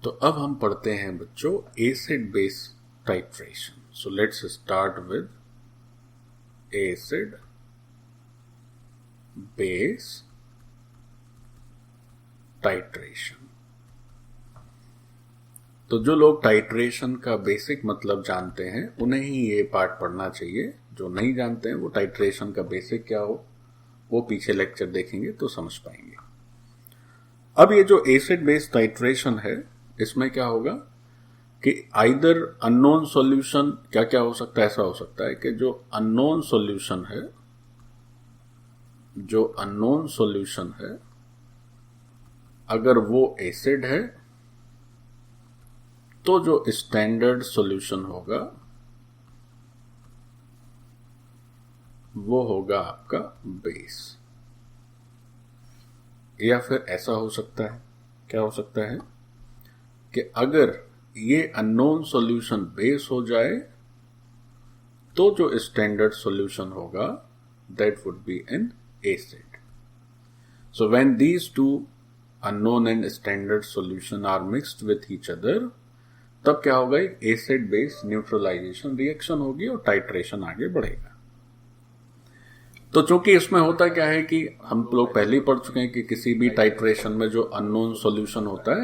तो अब हम पढ़ते हैं बच्चों acid base titration. So let's start with acid base titration. तो जो लोग टाइट्रेशन का बेसिक मतलब जानते हैं उन्हें ही ये पार्ट पढ़ना चाहिए। जो नहीं जानते हैं वो टाइट्रेशन का बेसिक क्या हो वो पीछे लेक्चर देखेंगे तो समझ पाएंगे। अब ये जो एसिड बेस टाइट्रेशन है इसमें क्या होगा कि आइदर अननोन सॉल्यूशन, क्या क्या हो सकता है, ऐसा हो सकता है कि जो अननोन सॉल्यूशन है अगर वो एसिड है तो जो स्टैंडर्ड सॉल्यूशन होगा वो होगा आपका बेस। या फिर ऐसा हो सकता है, क्या हो सकता है कि अगर ये अननोन सॉल्यूशन बेस हो जाए तो जो स्टैंडर्ड सॉल्यूशन होगा that would be an acid. So when these two unknown and standard solution are mixed with each other तब क्या होगा, एक एसिड बेस न्यूट्रलाइजेशन रिएक्शन होगी और टाइट्रेशन आगे बढ़ेगा। तो चूंकि इसमें होता क्या है कि हम लोग पहले ही पढ़ चुके हैं कि किसी भी टाइट्रेशन में जो अननोन सॉल्यूशन होता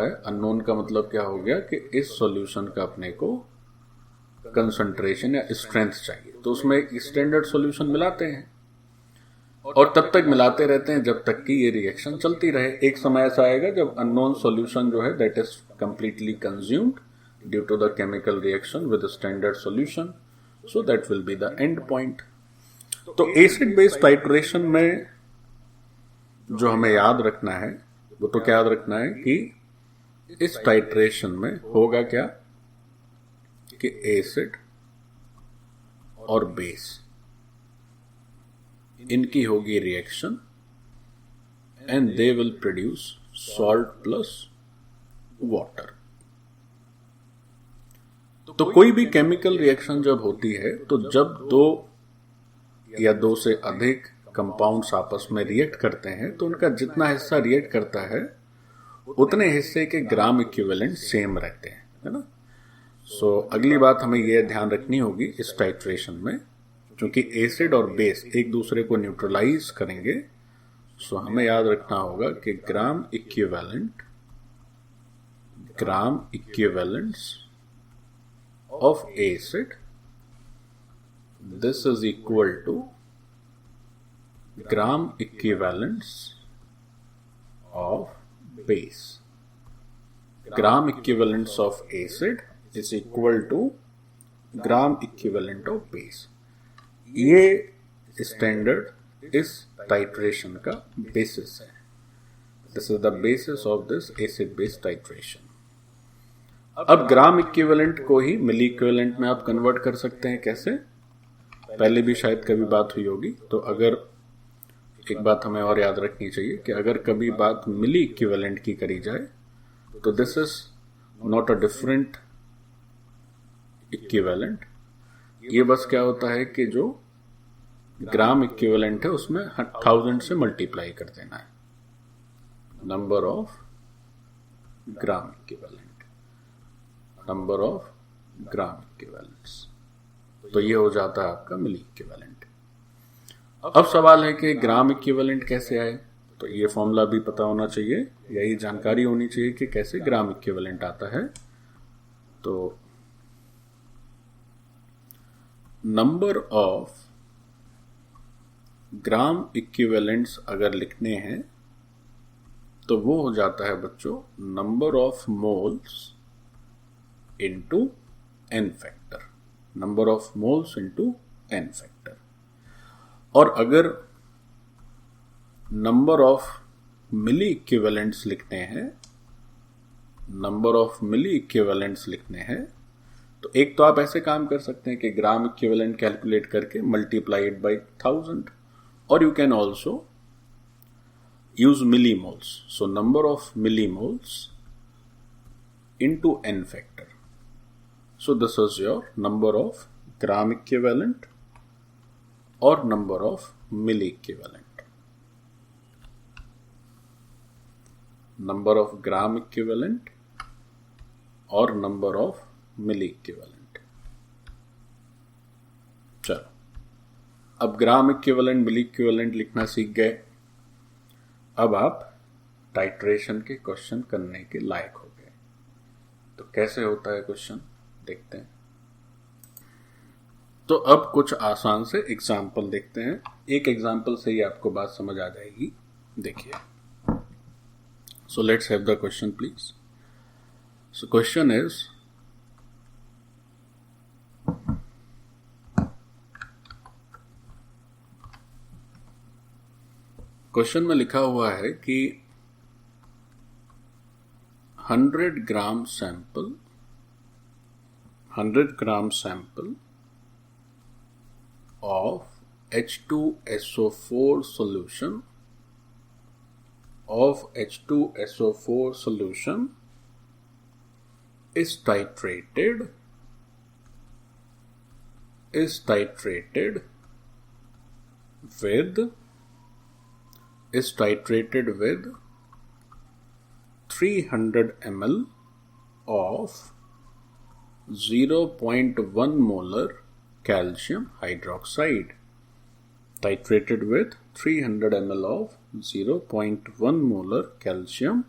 है, अननोन का मतलब क्या हो गया कि इस सॉल्यूशन का अपने को कंसंट्रेशन या स्ट्रेंथ चाहिए, तो उसमें एक स्टैंडर्ड सॉल्यूशन मिलाते हैं और तब तक मिलाते रहते हैं जब तक कि ये रिएक्शन चलती रहे। एक समय ऐसा आएगा जब अननोन सॉल्यूशन जो है that is completely consumed due to the chemical reaction with standard solution, so that will be the end point. तो एसिड बेस टाइट्रेशन में जो हमें याद रखना है वो तो क्या याद रखना है कि इस टाइट्रेशन में होगा क्या कि एसिड और बेस इनकी होगी reaction and they will produce salt plus water. तो कोई भी केमिकल रिएक्शन जब होती है तो जब दो या दो से अधिक कंपाउंड्स आपस में रिएक्ट करते हैं तो उनका जितना हिस्सा रिएक्ट करता है उतने हिस्से के ग्राम इक्विवेलेंट सेम रहते हैं, है ना। सो अगली बात हमें यह ध्यान रखनी होगी इस टाइट्रेशन में, क्योंकि एसिड और बेस एक दूसरे को न्यूट्रलाइज करेंगे, सो हमें याद रखना होगा कि gram equivalents of acid this is equal to gram equivalents of base. Gram equivalents of acid is equal to gram equivalent of base. ये स्टैंडर्ड इस टाइट्रेशन का बेसिस है। This is the basis of this acid base titration. अब gram equivalent को ही मिली equivalent में आप convert कर सकते हैं। कैसे, पहले भी शायद कभी बात हुई होगी। तो अगर एक बात हमें और याद रखनी चाहिए कि अगर कभी बात मिली इक्विवेलेंट की करी जाए तो this is not a different equivalent. ये बस क्या होता है कि जो ग्राम इक्विवेलेंट है उसमें 1000 से मल्टीप्लाई कर देना है नंबर ऑफ ग्राम इक्विवेलेंट्स, तो ये हो जाता है आपका मिली इक्विवेलेंट। अब सवाल है कि ग्राम इक्विवेलेंट कैसे आए, तो ये फॉर्मूला भी पता होना चाहिए, यही जानकारी होनी चाहिए कि कैसे ग्राम इक्विवेलेंट आता है। तो नंबर ऑफ ग्राम इक्विवेलेंट्स अगर लिखने हैं तो वो हो जाता है बच्चों number of moles into n factor, number of moles into n factor. और अगर नंबर ऑफ मिली इक्विवेलेंट्स लिखने हैं, तो एक तो आप ऐसे काम कर सकते हैं कि ग्राम इक्विवेलेंट कैलकुलेट करके मल्टीप्लाइड बाय 1000, और you can also use millimoles. So number of millimoles into n factor. So this is your number of gram equivalent और number of milliequivalent. Number of gram equivalent और number of milliequivalent. चलो, अब gram equivalent मिली equivalent लिखना सीख गए। अब आप titration के क्वेश्चन करने के लायक हो गए। तो कैसे होता है क्वेश्चन देखते हैं। तो अब कुछ आसान से एग्जाम्पल देखते हैं। एक एग्जाम्पल से ही आपको बात समझ आ जाएगी। देखिए, so let's have the question please. So question is, question में लिखा हुआ है कि 100 gram sample of H2SO4 solution is titrated with 300 ml of 0.1 molar calcium hydroxide. Titrated with 300 ml of 0.1 molar calcium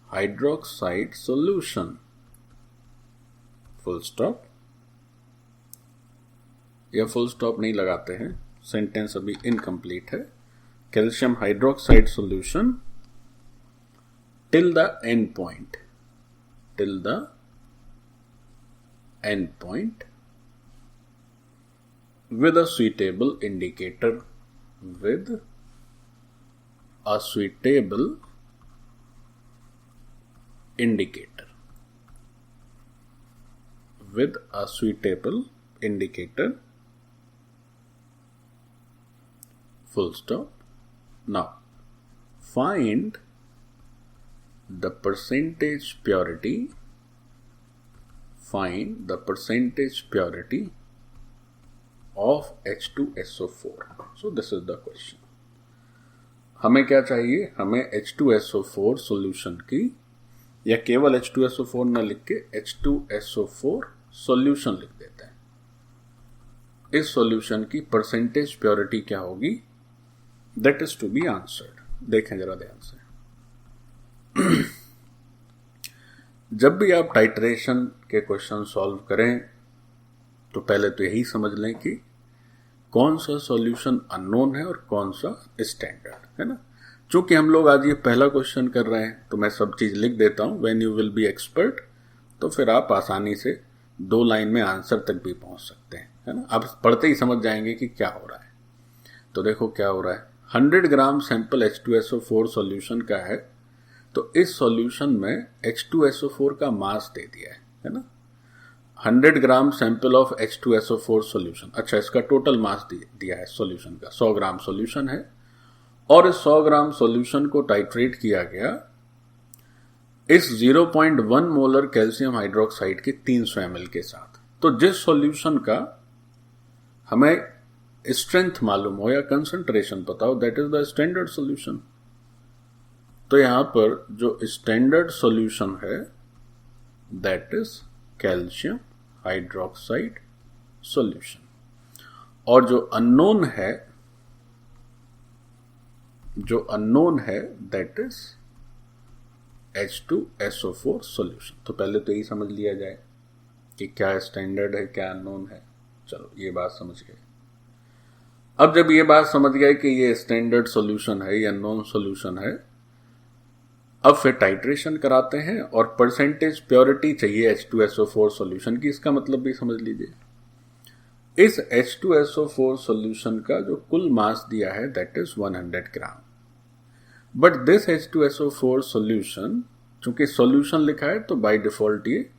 hydroxide solution. Full stop. या full stop नहीं लगाते हैं, sentence अभी इनकम्प्लीट है। Calcium hydroxide solution till the end point with a suitable indicator full stop. Now find the percentage purity of H2SO4. So this is the question. हमें क्या चाहिए? हमें H2SO4 सॉल्यूशन की, या केवल H2SO4 न लिख के H2SO4 सॉल्यूशन लिख देते हैं। इस सॉल्यूशन की परसेंटेज प्योरिटी क्या होगी? That is to be answered. देखें जरा ध्यान से। जब भी आप टाइट्रेशन के क्वेश्चन सॉल्व करें तो पहले तो यही समझ लें कि कौन सा सॉल्यूशन अननोन है और कौन सा स्टैंडर्ड है ना। चूंकि हम लोग आज ये पहला क्वेश्चन कर रहे हैं तो मैं सब चीज लिख देता हूं। When you will be expert, तो फिर आप आसानी से 2 लाइन में आंसर तक भी पहुंच सकते हैं, है ना। आप पढ़ते ही समझ जाएंगे कि क्या हो रहा है। तो देखो क्या हो रहा है। 100 ग्राम सैंपल H2SO4 सॉल्यूशन का है, तो इस सॉल्यूशन में H2SO4 का मास दे दिया है ना। 100 gram sample of H2SO4 solution. अच्छा, इसका टोटल मास दिया है सॉल्यूशन का। 100 ग्राम सॉल्यूशन है और इस 100 ग्राम सॉल्यूशन को टाइट्रेट किया गया इस 0.1 मोलर कैल्शियम हाइड्रोक्साइड के 300 ml के साथ। तो जिस सॉल्यूशन का हमें स्ट्रेंथ मालूम हो या कंसंट्रेशन पता हो, that is the standard solution. तो यहां पर जो स्टैंडर्ड सॉल्यूशन है that is calcium hydroxide solution, और जो अननोन है दैट इज H2SO4 सॉल्यूशन। तो पहले तो यही समझ लिया जाए कि क्या स्टैंडर्ड है क्या अननोन है। चलो, ये बात समझ गए। अब जब ये बात समझ गए कि ये स्टैंडर्ड सॉल्यूशन है या अननोन सॉल्यूशन है, अब फिर टाइट्रेशन कराते हैं और परसेंटेज प्योरिटी चाहिए H2SO4 सॉल्यूशन की। इसका मतलब भी समझ लीजिए। इस H2SO4 सॉल्यूशन का जो कुल मास दिया है that is 100 gram. But this H2SO4 solution, चूंकि सॉल्यूशन लिखा है तो बाय डिफॉल्ट ये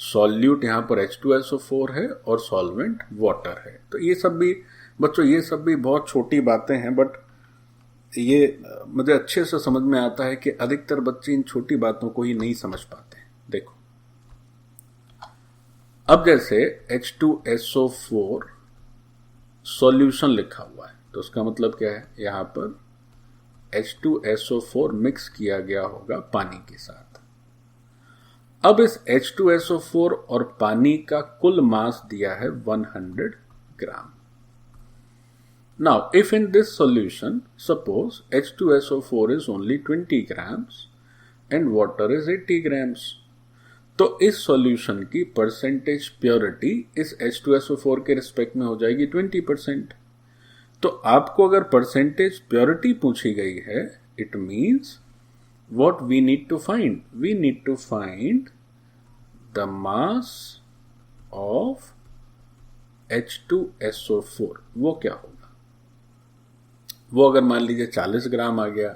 सॉल्यूट यहां पर H2SO4 है और सॉल्वेंट वाटर है। तो ये सब भी बच्चों, ये सब भी बहुत छोटी बातें हैं, बट ये मुझे अच्छे से समझ में आता है कि अधिकतर बच्चे इन छोटी बातों को ही नहीं समझ पाते। देखो, अब जैसे H2SO4 सॉल्यूशन लिखा हुआ है तो उसका मतलब क्या है? यहां पर H2SO4 मिक्स किया गया होगा पानी के साथ। अब इस H2SO4 और पानी का कुल मास दिया है 100 ग्राम। Now, if in this solution, suppose H2SO4 is only 20 grams and water is 80 grams, तो इस सॉल्यूशन की परसेंटेज प्योरिटी इस H2SO4 के रिस्पेक्ट में हो जाएगी 20%। तो आपको अगर परसेंटेज प्योरिटी पूछी गई है, it means what we need to find, we need to find the mass of H2SO4। वो क्या होगा? वो अगर मान लीजिए 40 ग्राम आ गया,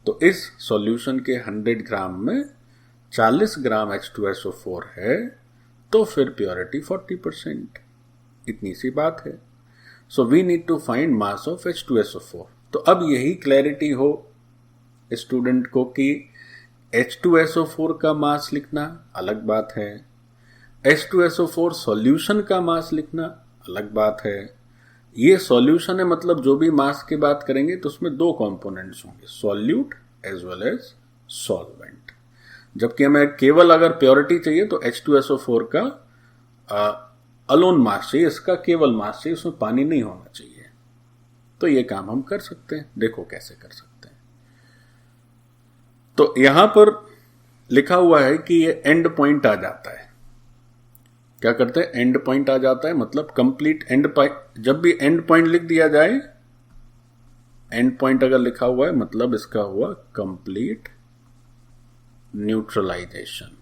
तो इस सॉल्यूशन के 100 ग्राम में 40 ग्राम H2SO4 है, तो फिर प्योरिटी 40%। इतनी सी बात है। So we need to find mass of H2SO4। तो अब यही क्लैरिटी हो स्टूडेंट को कि H2SO4 का मास लिखना अलग बात है, H2SO4 सॉल्यूशन का मास लिखना अलग बात है। ये सॉल्यूशन है, मतलब जो भी मास की बात करेंगे तो उसमें दो कंपोनेंट्स होंगे, solute as well as solvent. जबकि हमें केवल अगर प्योरिटी चाहिए तो H2SO4 का अलोन मास चाहिए, इसका केवल मास चाहिए, उसमें पानी नहीं होना चाहिए। तो ये काम हम कर सकते हैं, देखो कैसे कर सकते हैं। तो यहां पर लिखा हुआ है कि ये एंड पॉइंट आ जाता है। क्या करते हैं? एंड पॉइंट आ जाता है, मतलब कंप्लीट एंड पॉइंट। जब भी एंड पॉइंट लिख दिया जाए, एंड पॉइंट अगर लिखा हुआ है मतलब इसका हुआ कंप्लीट न्यूट्रलाइजेशन।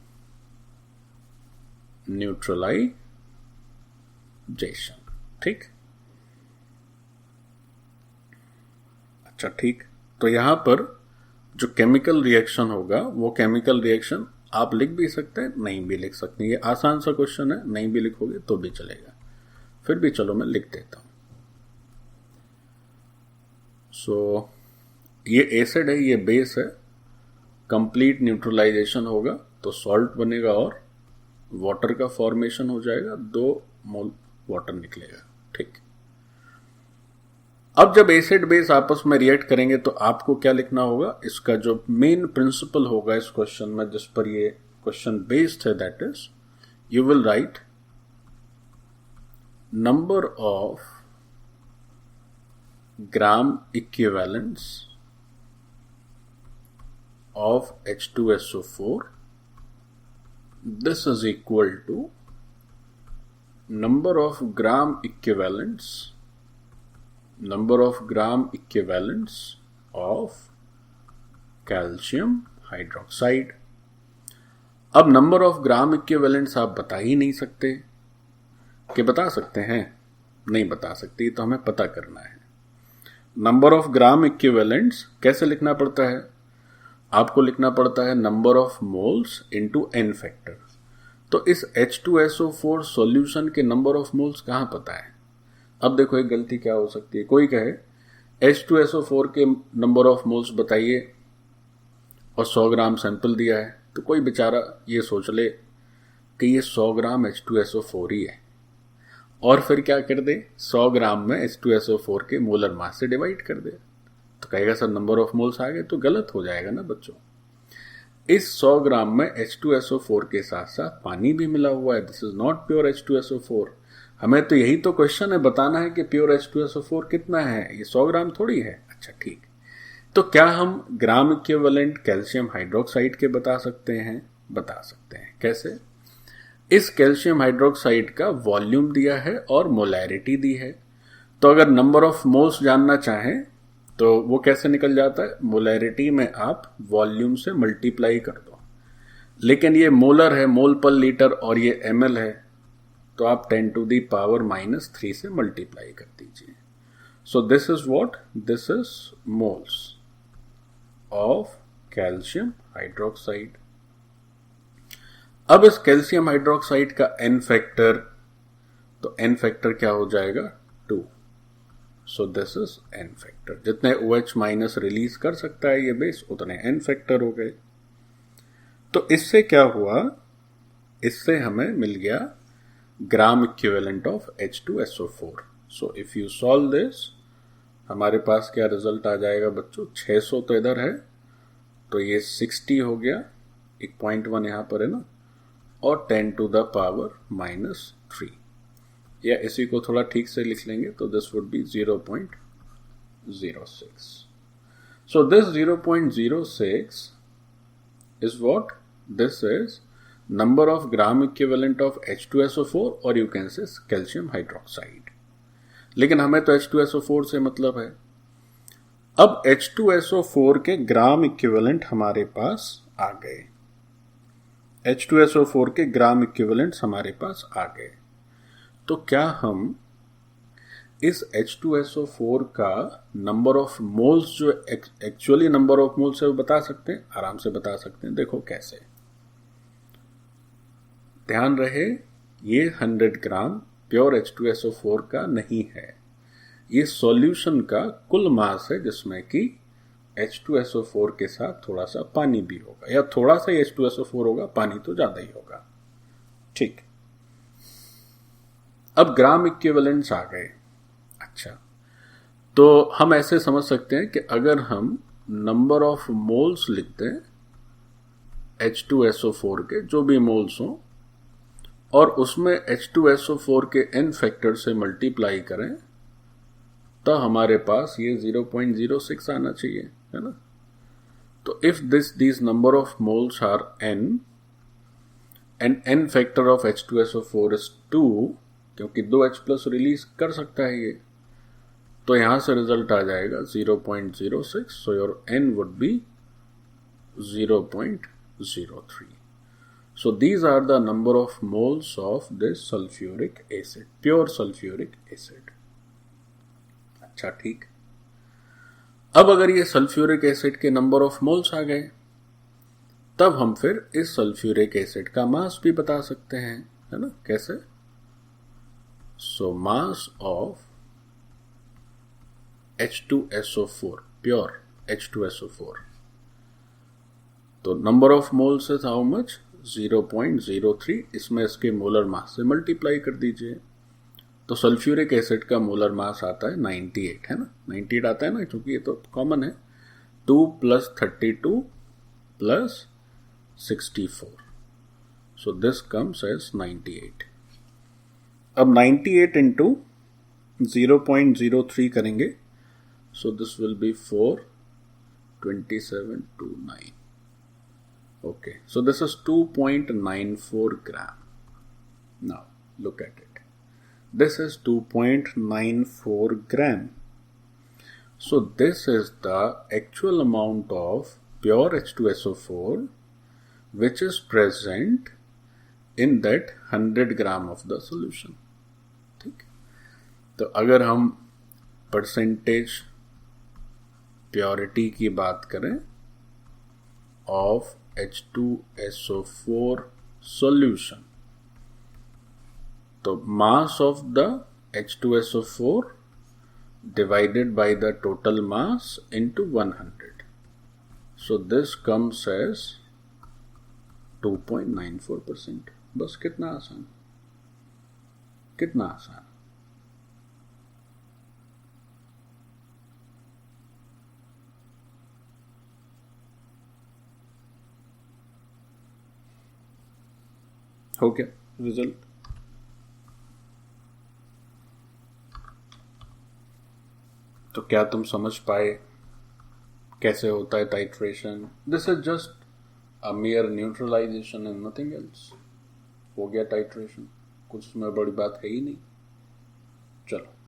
ठीक। अच्छा, ठीक। तो यहां पर जो केमिकल रिएक्शन होगा, वो केमिकल रिएक्शन आप लिख भी सकते हैं, नहीं भी लिख सकते हैं। ये आसान सा क्वेश्चन है, नहीं भी लिखोगे तो भी चलेगा। फिर भी चलो मैं लिख देता हूं। सो ये एसिड है, ये बेस है, कंप्लीट न्यूट्रलाइजेशन होगा तो सॉल्ट बनेगा और वाटर का फॉर्मेशन हो जाएगा, 2 मोल वाटर निकलेगा। ठीक। अब जब एसिड बेस आपस में रिएक्ट करेंगे तो आपको क्या लिखना होगा? इसका जो मेन प्रिंसिपल होगा इस क्वेश्चन में, जिस पर ये क्वेश्चन बेस्ड है, that is you will write number of gram equivalents of H2SO4, this is equal to number of gram equivalents of calcium hydroxide. अब नंबर ऑफ ग्राम इक्विवेलेंट्स आप बता ही नहीं सकते, कि बता सकते हैं? नहीं बता सकते, तो हमें पता करना है। नंबर ऑफ ग्राम इक्विवेलेंट्स कैसे लिखना पड़ता है? आपको लिखना पड़ता है number of moles into n factor. तो इस H2SO4 सॉल्यूशन के नंबर ऑफ मोल्स कहां पता है? अब देखो एक गलती क्या हो सकती है, कोई कहे H2SO4 के नंबर ऑफ मोल्स बताइए और 100 ग्राम सैंपल दिया है, तो कोई बेचारा ये सोच ले कि ये 100 ग्राम H2SO4 ही है, और फिर क्या कर दे, 100 ग्राम में H2SO4 के मोलर मास से डिवाइड कर दे, तो कहेगा सर नंबर ऑफ मोल्स आ गए। तो गलत हो जाएगा ना बच्चों। इस 100 ग्राम में H2SO4 के साथ साथ पानी भी मिला हुआ है। This is not pure H2SO4। हमें तो यही तो क्वेश्चन है, बताना है कि प्योर H2SO4 कितना है, ये 100 ग्राम थोड़ी है। अच्छा ठीक, तो क्या हम ग्राम इक्विवेलेंट कैल्शियम हाइड्रोक्साइड के बता सकते हैं? बता सकते हैं। कैसे? इस कैल्शियम हाइड्रोक्साइड का वॉल्यूम दिया है और मोलैरिटी दी है, तो अगर नंबर ऑफ मोल्स जानना चाहें तो वो कैसे निकल जाता है? मोलैरिटी में आप वॉल्यूम से मल्टीप्लाई कर दो, लेकिन ये मोलर है, मोल पर लीटर, और ये ml है, तो आप 10⁻³ से मल्टीप्लाई कर दीजिए। सो this is what? This is moles of calcium hydroxide. अब इस कैल्शियम हाइड्रोक्साइड का n फैक्टर, तो n फैक्टर क्या हो जाएगा? 2। सो दिस इज n फैक्टर। जितने OH माइनस रिलीज कर सकता है ये बेस, उतने n फैक्टर हो गए। तो इससे क्या हुआ? इससे हमें मिल गया ग्राम equivalent of H2SO4। So if you solve this, हमारे पास क्या रिजल्ट आ जाएगा बच्चों, 600 तो इधर है, तो ये 60 हो गया, एक 0.1 यहाँ पर है ना, और 10 to the power -3, या इसी को थोड़ा ठीक से लिख लेंगे तो this would be 0.06. So this 0.06 is what? This is number of gram equivalent of H2SO4 or you can say calcium hydroxide. लेकिन हमें तो H2SO4 से मतलब है. अब H2SO4 के ग्राम इक्विवेलेंट हमारे पास आ गए. H2SO4 के ग्राम इक्विवेलेंट्स हमारे पास आ गए. तो क्या हम इस H2SO4 का नंबर ऑफ मोल्स जो एक्चुअली नंबर ऑफ मोल्स है वो बता सकते हैं? आराम से बता सकते हैं. देखो कैसे. ध्यान रहे, ये 100 ग्राम प्योर H2SO4 का नहीं है, ये सॉल्यूशन का कुल मास है जिसमें कि H2SO4 के साथ थोड़ा सा पानी भी होगा, या थोड़ा सा H2SO4 होगा, पानी तो ज्यादा ही होगा. ठीक. अब ग्राम इक्विवेलेंट्स आ गए. अच्छा, तो हम ऐसे समझ सकते हैं कि अगर हम नंबर ऑफ मोल्स लिख दें H2SO4 के, जो भी मोल्स हों, और उसमें H2SO4 के n फैक्टर से मल्टीप्लाई करें, तो हमारे पास ये 0.06 आना चाहिए, है ना. तो if this number of moles are n and n factor of H2SO4 is 2, क्योंकि 2H+ रिलीज कर सकता है ये, तो यहां से रिजल्ट आ जाएगा 0.06. So your n would be 0.03. So these are the number of moles of this sulfuric acid, pure sulfuric acid. अच्छा, ठीक. अब अगर ये सल्फ्यूरिक एसिड के नंबर ऑफ मोल्स आ गए, तब हम फिर इस सल्फ्यूरिक एसिड का मास भी बता सकते हैं, है ना. कैसे? सो मास ऑफ H2SO4, प्योर H2SO4, तो number of moles is how much? 0.03. इसमें इसके मोलर मास से मल्टीप्लाई कर दीजिए, तो सल्फ्यूरिक एसिड का मोलर मास आता है 98, है ना. 98 आता है ना, क्योंकि ये तो कॉमन है. 2 + 32 + 64, सो दिस कम्स एज 98. अब 98 इंटू 0.03 करेंगे, so this will be 42729. Okay, so this is 2.94 gram. Now, look at it. This is 2.94 gram. So this is the actual amount of pure H2SO4 which is present in that 100 gram of the solution. ठीक. तो अगर हम percentage purity की बात करें of H2SO4 solution, तो mass of the H2SO4 divided by the total mass into 100, so this comes as 2.94%. बस कितना आसान, कितना आसान. हो गया रिजल्ट. तो क्या तुम समझ पाए कैसे होता है titration? This is just a mere neutralisation and nothing else. हो गया टाइट्रेशन, कुछ उसमें बड़ी बात है ही नहीं. चलो